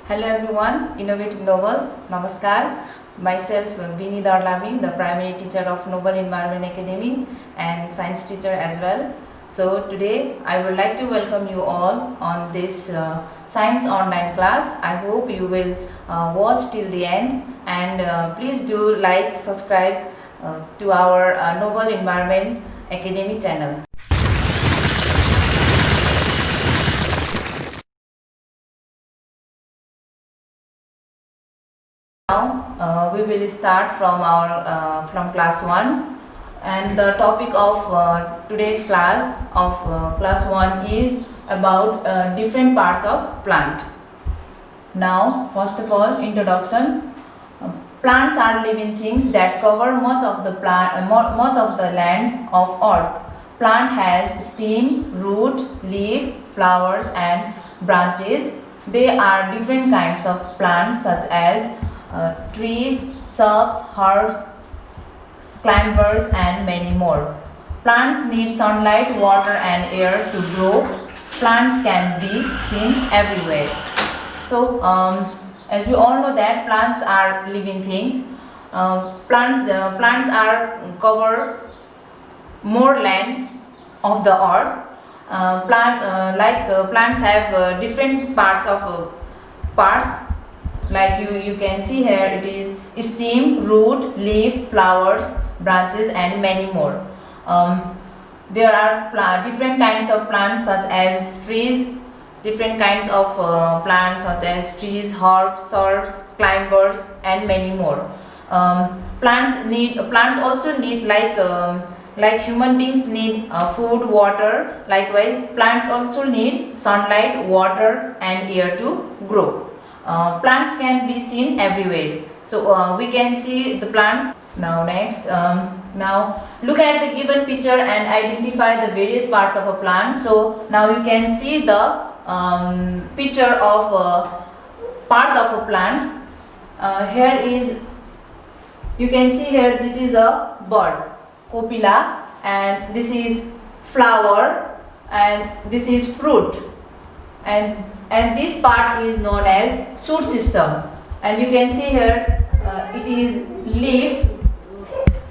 Hello everyone, Innovative Noble, Namaskar. Myself Bini Darlami, the primary teacher of Noble Environment Academy and science teacher as well. So today I would like to welcome you all on this science online class. I hope you will watch till the end and please do like, subscribe to our Noble Environment Academy channel. Now we will start from class 1, and the topic of today's class of class 1 is about different parts of plant. Now first of all, introduction. Plants are living things that cover much of the land of earth. Plant has stem, root, leaf, flowers and branches. They are different kinds of plants such as trees, shrubs, herbs, climbers and many more. Plants need sunlight, water and air to grow. Plants can be seen everywhere. So as we all know that plants are living things. Plants are cover more land of the earth. Plants have different parts, like you can see here. It is stem, root, leaf, flowers, branches and many more. There are different kinds of plants such as trees, different kinds of plants such as trees, herbs, shrubs, climbers and many more. Plants also need like human beings need food, water. Likewise, plants also need sunlight, water and air to grow. Plants can be seen everywhere. So we can see the plants. Now next, now look at the given picture and identify the various parts of a plant. So now you can see the picture of parts of a plant. Here is, you can see here, this is a bird, copula, and this is flower, and this is fruit, and this part is known as shoot system. And you can see here it is leaf,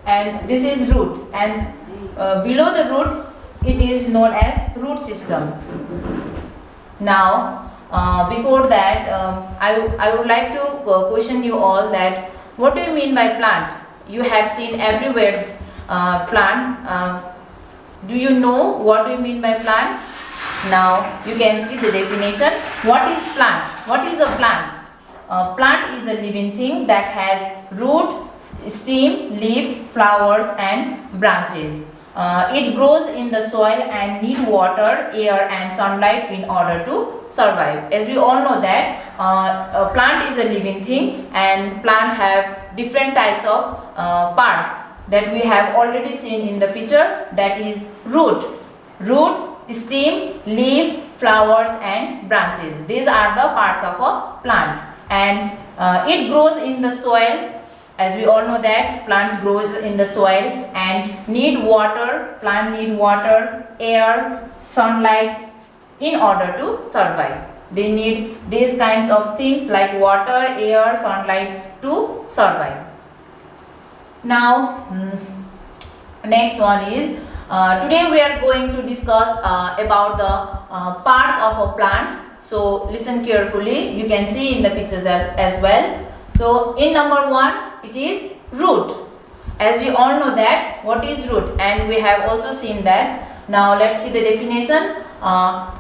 and this is root, and below the root it is known as root system. Now before that, I would like to question you all that what do you mean by plant? You have seen everywhere plant. Do you know what do you mean by plant? Now you can see the definition. What is plant? What is a plant? Plant is a living thing that has root, stem, leaf, flowers and branches. It grows in the soil and need water, air and sunlight in order to survive. As we all know that a plant is a living thing, and plant have different types of parts that we have already seen in the picture, that is root, stem, leaf, flowers and branches. These are the parts of a plant, and it grows in the soil. As we all know that plants grows in the soil and need water. Plant need water, air, sunlight in order to survive. They need these kinds of things like water, air, sunlight to survive. Now next one is, today we are going to discuss about the parts of a plant. So listen carefully. You can see in the pictures as well. So in number 1 it is root. As we all know that what is root, and we have also seen that. Now let's see the definition.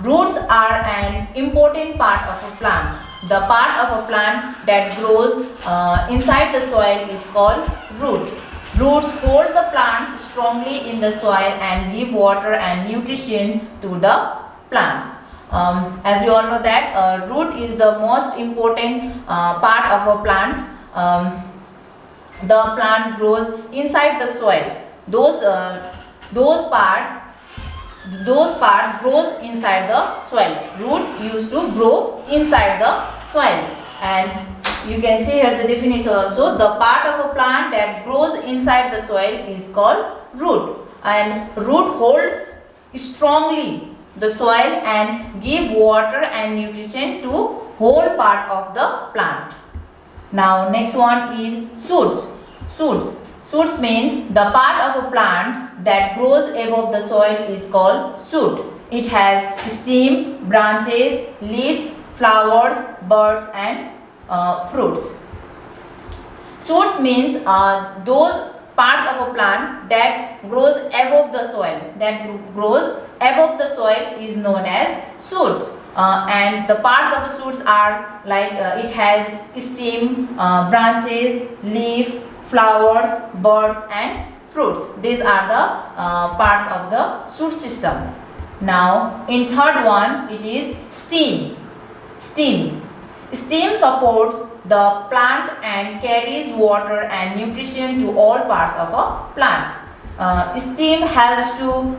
Roots are an important part of a plant. The part of a plant that grows inside the soil is called root. Roots hold the plants strongly in the soil and give water and nutrition to the plants. As you all know that root is the most important part of a plant. The plant grows inside the soil. Those part grows inside the soil. Root used to grow inside the soil, and you can see here the definition also. The part of a plant that grows inside the soil is called root, and root holds strongly the soil and give water and nutrition to whole part of the plant. Now next one is shoots. Shoots means the part of a plant that grows above the soil is called shoot. It has stem, branches, leaves, flowers, buds and fruits. Shoots means those parts of a plant that grows above the soil. Grows above the soil is known as shoots. And the parts of the shoots are like it has stem, branches, leaf, flowers, buds and fruits. These are the parts of the shoot system. Now in third one it is stem. Stem supports the plant and carries water and nutrition to all parts of a plant. Stem helps to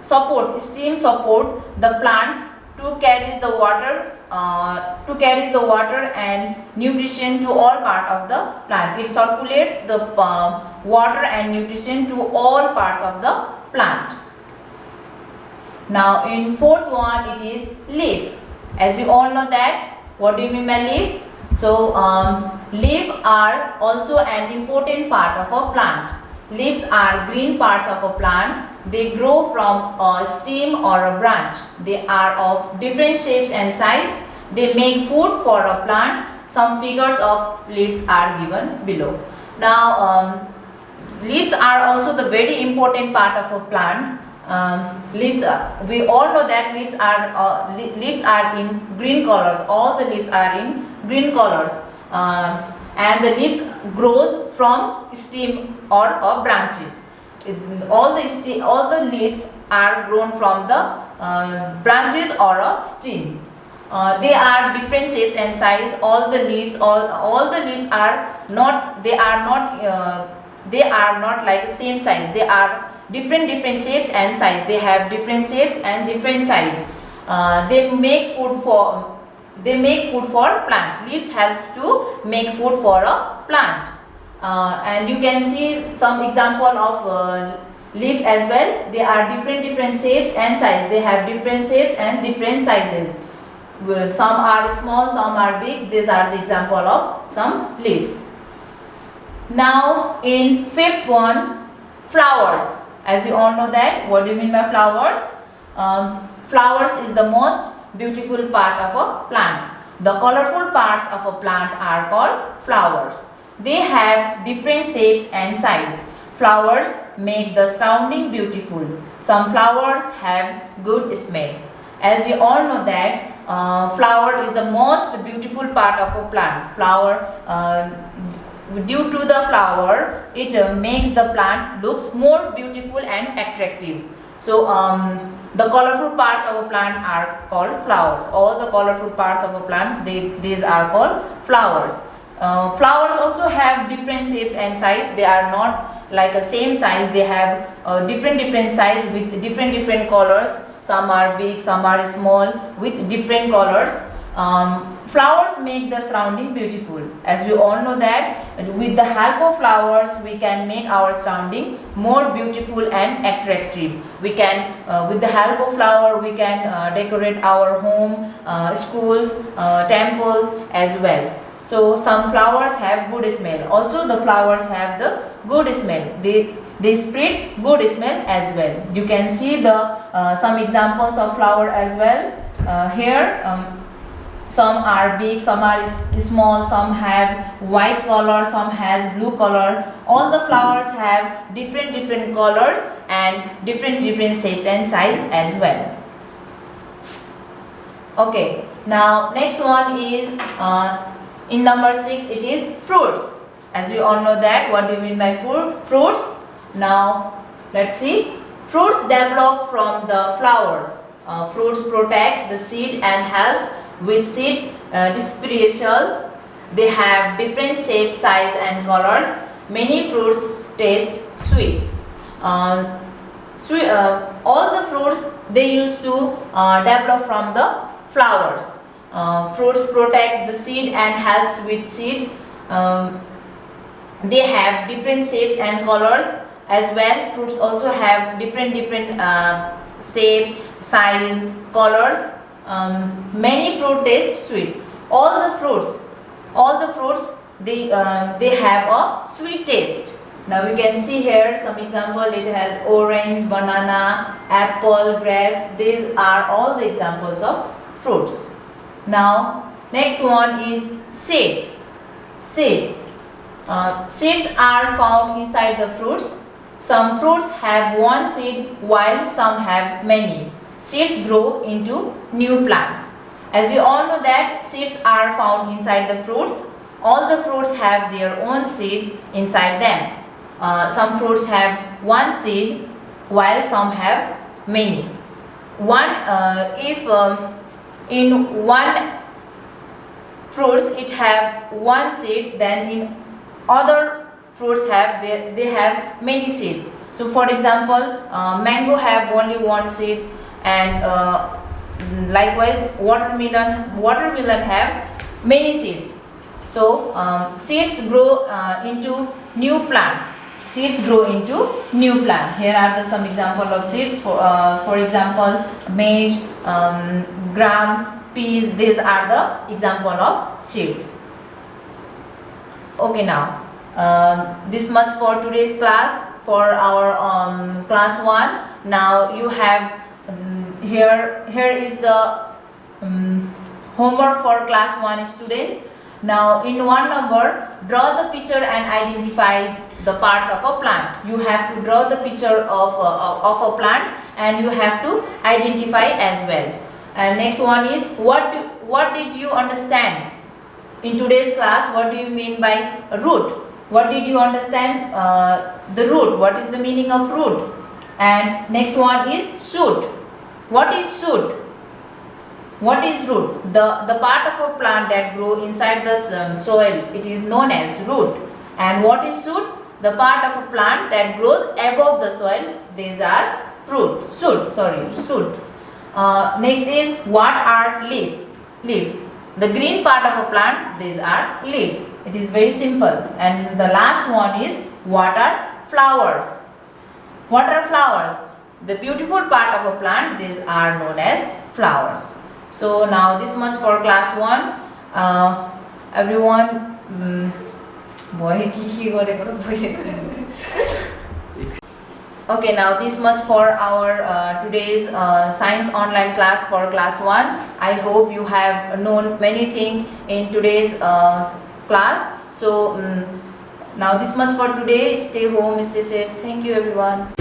support the plants to carries the water and nutrition to all part of the plant. It circulates the water and nutrition to all parts of the plant. Now in fourth one it is leaf. As you all know that, what do you mean by leaf? So leaves are also an important part of a plant. Leaves are green parts of a plant. They grow from a stem or a branch. They are of different shapes and size. They make food for a plant. Some figures of leaves are given below. Now leaves are also the very important part of a plant. Leaves we all know that leaves are in green colors. All the leaves are in green colors, and the leaves grows from stem or branches. All the leaves are grown from the branches or a stem. They are different shapes and size. All the leaves are not like the same size. They are different shapes and size. They have different shapes and different size. They make food for plant. Leaves helps to make food for a plant. And you can see some example of leaf as well. They are different shapes and size. They have different shapes and different sizes. Some are small, some are big. These are the example of some leaves. Now in fifth one, flowers. As you all know that, what do you mean by flowers? Flowers is the most beautiful part of a plant. The colorful parts of a plant are called flowers. They have different shapes and size. Flowers make the surrounding beautiful. Some flowers have good smell. As you all know that, flower is the most beautiful part of a plant. Due to the flower, it makes the plant looks more beautiful and attractive. So the colorful parts of a plant are called flowers. All the colorful parts of a plant, these are called flowers. Flowers also have different shapes and size. They are not like a same size. They have different size with different colors. Some are big, some are small with different colors. Flowers make the surrounding beautiful. As we all know that, with the help of flowers, we can make our surrounding more beautiful and attractive. We can, with the help of flower, we can decorate our home, schools, temples as well. So some flowers have good smell. Also the flowers have the good smell. They spread good smell as well. You can see the some examples of flower as well. Here some are big, some are small, some have white color, some has blue color. All the flowers have different colors and different shapes and size as well. Okay, now next one is in number 6, it is fruits. As we all know that, what do you mean by fruits? Now let's see. Fruits develop from the flowers. Fruits protects the seed and helps with seed dispersal. They have different shapes, size and colors. Many fruits taste sweet. All the fruits they used to develop from the flowers. Fruits protect the seed and helps with seed. They have different shapes and colors as well. Fruits also have different shape, size, colors. Many fruit taste sweet. All the fruits, they have a sweet taste. Now we can see here some example. It has orange, banana, apple, grapes. These are all the examples of fruits. Now next one is seed. Seed. Seeds are found inside the fruits. Some fruits have one seed while some have many. Seeds grow into new plant. As we all know that seeds are found inside the fruits. All the fruits have their own seeds inside them. Some fruits have one seed while some have many. If in one fruits it have one seed, then in other fruits they have many seeds. So for example, mango have only one seed, and likewise watermelon have many seeds. So seeds grow into new plant. Seeds grow into new plant. Here are some example of seeds. For example, maize, grams, peas. These are the example of seeds. Okay, now this much for today's class, for our class 1. Now you have here is the homework for class 1 students. Now in one number, draw the picture and identify the parts of a plant. You have to draw the picture of a plant, and you have to identify as well. And next one is, what did you understand in today's class? What do you mean by root? What did you understand the root? What is the meaning of root? And next one is shoot. What is shoot? What is root? The part of a plant that grow inside the soil, it is known as root. And what is shoot? The part of a plant that grows above the soil, these are root. Shoot. Next is, what are leaf? The green part of a plant, these are leaf. It is very simple. And the last one is, what are flowers? What are flowers? The beautiful part of a plant, these are known as flowers. So now this much for class 1. Everyone, okay, now this much for our today's science online class for class 1. I hope you have known many things in today's class. So now this much for today. Stay home, stay safe. Thank you everyone.